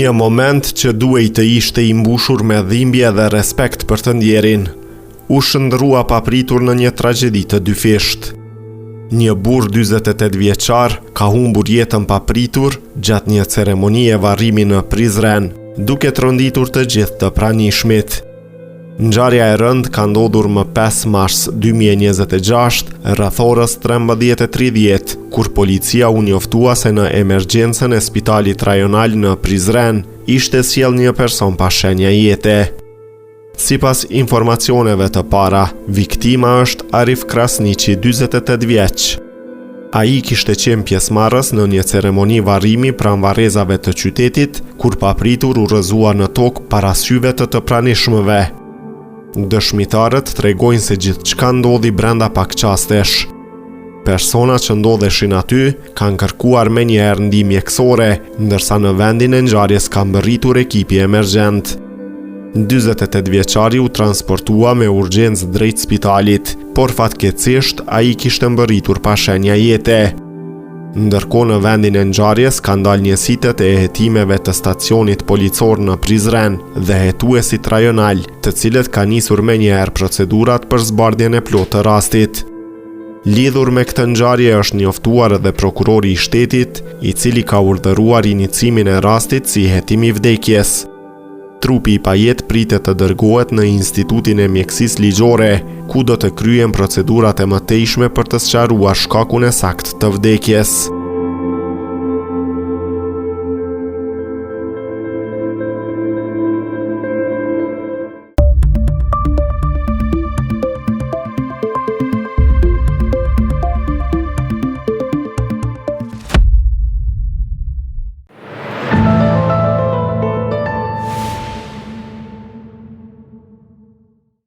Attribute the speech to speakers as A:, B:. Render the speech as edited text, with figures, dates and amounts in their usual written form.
A: Një moment që duhej të ishte i mbushur me dhimbje dhe respekt për të ndjerin, u shndrua papritur në një tragjedi të dyfisht. Një burr 48 vjeçar ka humbur jetën papritur gjatë një ceremonie varrimi në Prizren, duke tronditur të gjithë të pranishmit. Ngjarja e rëndë ka ndodhur më 5 mars 2026 rreth orës 13:30, kur policia u njoftua se në emergjencën e spitalit rajonal në Prizren ishte sjell një person pa shenja jete. Sipas informacioneve të para, viktima është Arif Krasniqi, 48 vjeç. Ai kishte qenë pjesëmarrës në një ceremoni varrimi pranë varrezave të qytetit, kur papritur u rrëzua në tokë para syve të pranishmëve. Dëshmitarët tregojnë se gjithçka ndodhi brenda pak qastesh. Persona që ndodheshin aty kanë kërkuar menjëherë ndihmë mjekësore, ndërsa në vendin e ngjarjes ka mbërritur ekipi emergjent. 48 vjeçari u transportua me urgjencë drejt spitalit, por fatkeqësisht ai kishte mbërritur pa shenja jete. Ndërkohë në vendin e ngjarjes kanë dalë njësitet e hetimeve të stacionit policor në Prizren dhe hetuesit rajonal, të cilët kanë nisur menjëherë procedurat për zbardhjen e plotë të rastit. Lidhur me këtë ngjarje është njoftuar edhe prokurori i shtetit, i cili ka urdhëruar inicimin e rastit si hetim i vdekjes. Trupi i pajet pritet të dërgohet në Institutin e Mjekësisë Ligjore, ku do të kryen procedurat e mëtejshme për të sqaruar shkakun e saktë të vdekjes.